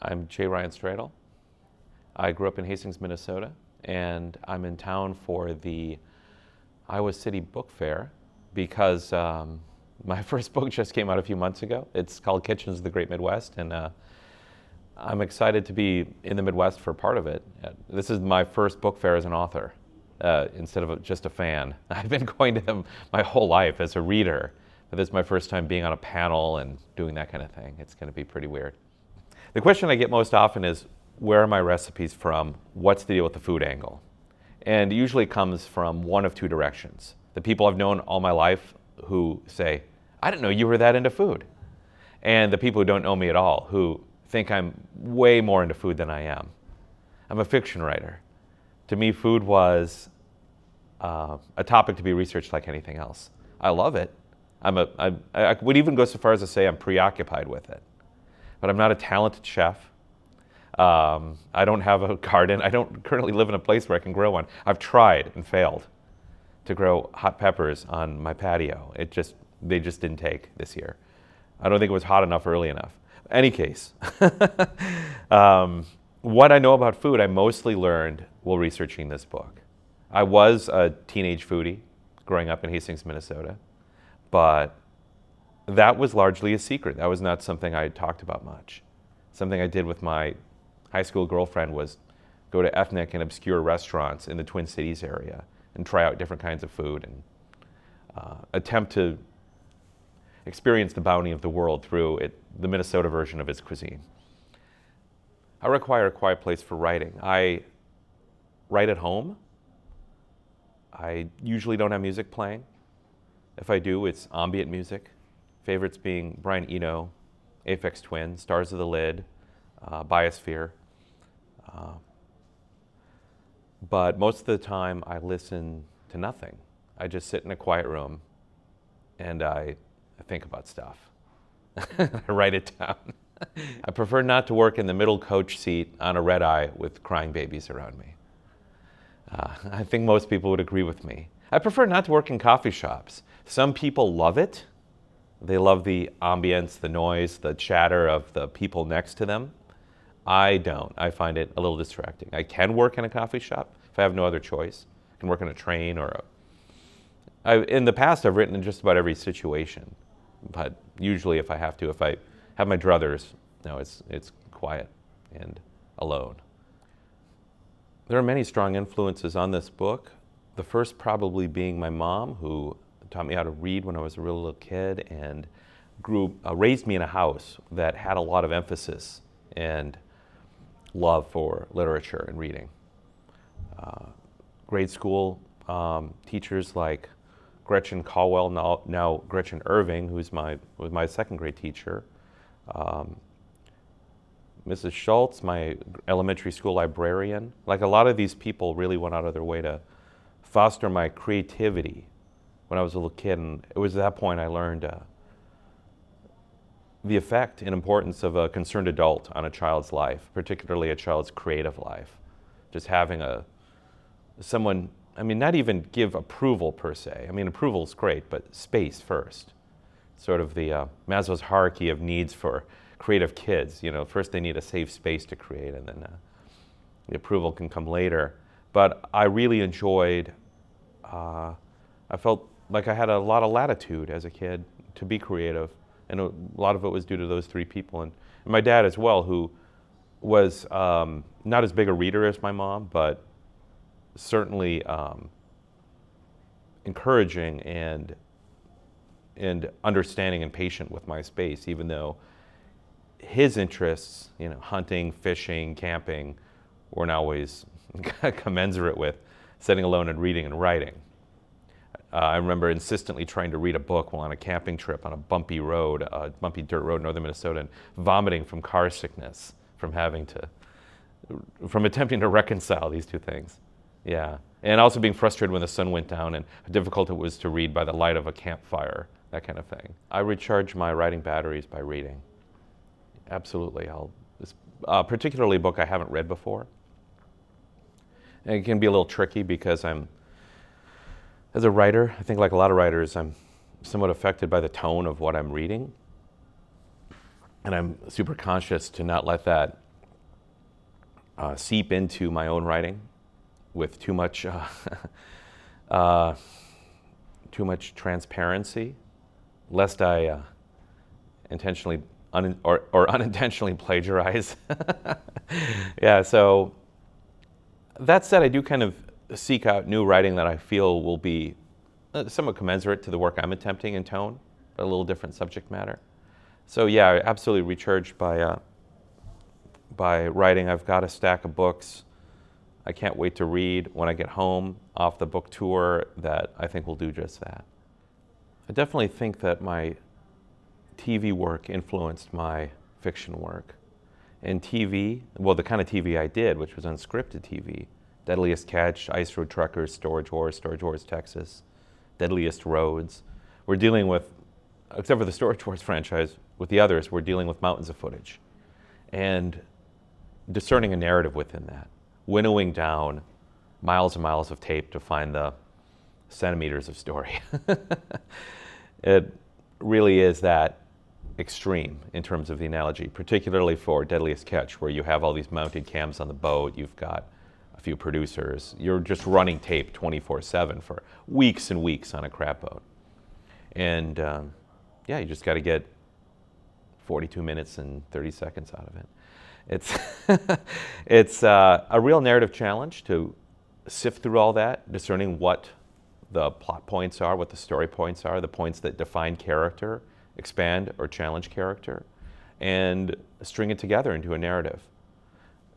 I'm J. Ryan Stradal. I grew up in Hastings, Minnesota, and I'm in town for the Iowa City Book Fair because my first book just came out a few months ago. It's called Kitchens of the Great Midwest, and I'm excited to be in the Midwest for part of it. This is my first book fair as an author, instead of just a fan. I've been going to them my whole life as a reader, but this is my first time being on a panel and doing that kind of thing. It's going to be pretty weird. The question I get most often is, where are my recipes from? What's the deal with the food angle? And it usually comes from one of two directions. The people I've known all my life who say, I didn't know you were that into food. And the people who don't know me at all, who think I'm way more into food than I am. I'm a fiction writer. To me, food was a topic to be researched like anything else. I love it. I would even go so far as to say I'm preoccupied with it. But I'm not a talented chef. I don't have a garden. I don't currently live in a place where I can grow one. I've tried and failed to grow hot peppers on my patio. They just didn't take this year. I don't think it was hot enough early enough. Any case, what I know about food, I mostly learned while researching this book. I was a teenage foodie growing up in Hastings, Minnesota, but that was largely a secret. That was not something I talked about much. Something I did with my high school girlfriend was go to ethnic and obscure restaurants in the Twin Cities area and try out different kinds of food and attempt to experience the bounty of the world through the Minnesota version of its cuisine. I require a quiet place for writing. I write at home. I usually don't have music playing. If I do, it's ambient music. Favorites being Brian Eno, Aphex Twin, Stars of the Lid, Biosphere. But most of the time I listen to nothing. I just sit in a quiet room and I think about stuff. I write it down. I prefer not to work in the middle coach seat on a red eye with crying babies around me. I think most people would agree with me. I prefer not to work in coffee shops. Some people love it. They love the ambience, the noise, the chatter of the people next to them. I don't. I find it a little distracting. I can work in a coffee shop if I have no other choice. I can work on a train in the past, I've written in just about every situation. But usually if I have to, if I have my druthers, no, it's quiet and alone. There are many strong influences on this book. The first probably being my mom, who taught me how to read when I was a real little kid and raised me in a house that had a lot of emphasis and love for literature and reading. Grade school teachers like Gretchen Caldwell, now Gretchen Irving, was my second grade teacher. Mrs. Schultz, my elementary school librarian. Like a lot of these people really went out of their way to foster my creativity when I was a little kid, and it was at that point I learned the effect and importance of a concerned adult on a child's life, particularly a child's creative life. Just having someone, not even give approval per se. Approval is great, but space first. Sort of the Maslow's hierarchy of needs for creative kids. First they need a safe space to create, and then the approval can come later. But I really enjoyed, I felt like I had a lot of latitude as a kid to be creative. And a lot of it was due to those three people. And my dad as well, who was not as big a reader as my mom, but certainly encouraging and understanding and patient with my space, even though his interests, hunting, fishing, camping, weren't always commensurate with sitting alone and reading and writing. I remember insistently trying to read a book while on a camping trip on a bumpy dirt road in northern Minnesota, and vomiting from car sickness from attempting to reconcile these two things. Yeah, and also being frustrated when the sun went down and how difficult it was to read by the light of a campfire, that kind of thing. I recharge my writing batteries by reading. Absolutely. Particularly a book I haven't read before. And it can be a little tricky because as a writer, I think like a lot of writers, I'm somewhat affected by the tone of what I'm reading. And I'm super conscious to not let that seep into my own writing with too much uh, too much transparency, lest I intentionally or unintentionally plagiarize. Yeah, so that said, I do kind of seek out new writing that I feel will be somewhat commensurate to the work I'm attempting in tone, but a little different subject matter. So yeah, absolutely recharged by writing. I've got a stack of books I can't wait to read when I get home off the book tour that I think will do just that. I definitely think that my TV work influenced my fiction work. And TV, well, the kind of TV I did, which was unscripted TV, Deadliest Catch, Ice Road Truckers, Storage Wars, Texas, Deadliest Roads. We're dealing with, except for the Storage Wars franchise, with the others, we're dealing with mountains of footage and discerning a narrative within that, winnowing down miles and miles of tape to find the centimeters of story. It really is that extreme in terms of the analogy, particularly for Deadliest Catch, where you have all these mounted cams on the boat, you've got a few producers, you're just running tape 24/7 for weeks and weeks on a crab boat. And yeah, you just got to get 42 minutes and 30 seconds out of it. It's a real narrative challenge to sift through all that, discerning what the plot points are, what the story points are, the points that define character, expand or challenge character, and string it together into a narrative.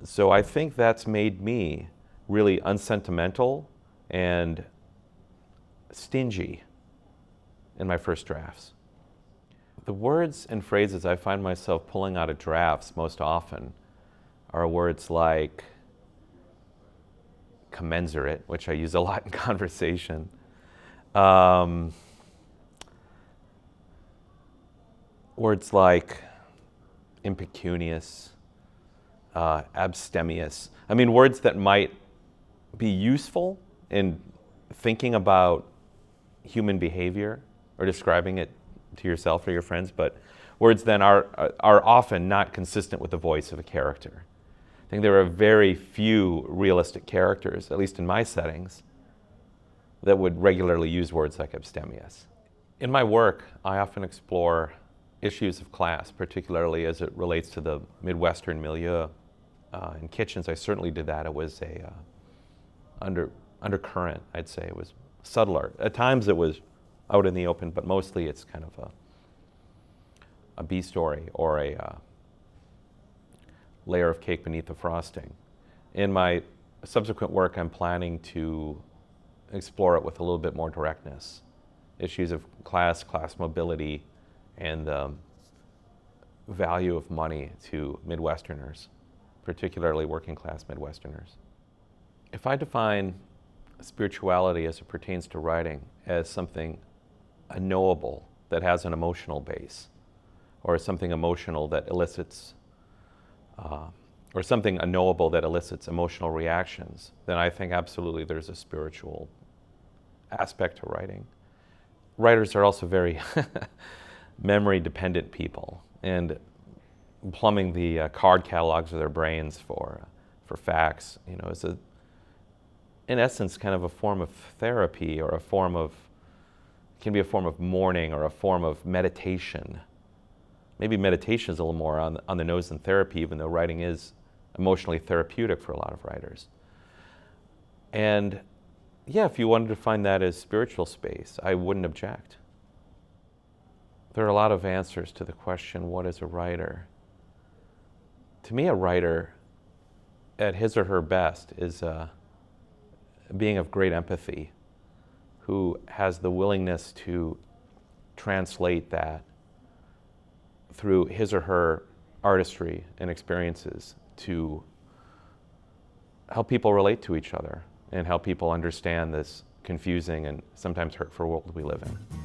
So I think that's made me really unsentimental and stingy in my first drafts. The words and phrases I find myself pulling out of drafts most often are words like commensurate, which I use a lot in conversation. Words like impecunious, abstemious. I mean, words that might be useful in thinking about human behavior or describing it to yourself or your friends, but words then are often not consistent with the voice of a character. I think there are very few realistic characters, at least in my settings, that would regularly use words like abstemious. In my work, I often explore issues of class, particularly as it relates to the Midwestern milieu. In kitchens, I certainly did that. It was a undercurrent, I'd say. It was subtler. At times it was out in the open, but mostly it's kind of a B story or a layer of cake beneath the frosting. In my subsequent work, I'm planning to explore it with a little bit more directness. Issues of class mobility, and the value of money to Midwesterners, particularly working class Midwesterners. If I define spirituality as it pertains to writing as something unknowable that has an emotional base, or something emotional that elicits, or something unknowable that elicits emotional reactions, then I think absolutely there's a spiritual aspect to writing. Writers are also very memory-dependent people, and plumbing the card catalogs of their brains for facts, is in essence kind of a form of therapy, or can be a form of mourning, or a form of meditation. Maybe meditation is a little more on the nose than therapy, even though writing is emotionally therapeutic for a lot of writers. And yeah, if you wanted to find that as spiritual space, I wouldn't object. There are a lot of answers to the question, what is a writer? To me, a writer, at his or her best, is a being of great empathy, who has the willingness to translate that through his or her artistry and experiences to help people relate to each other and help people understand this confusing and sometimes hurtful world we live in.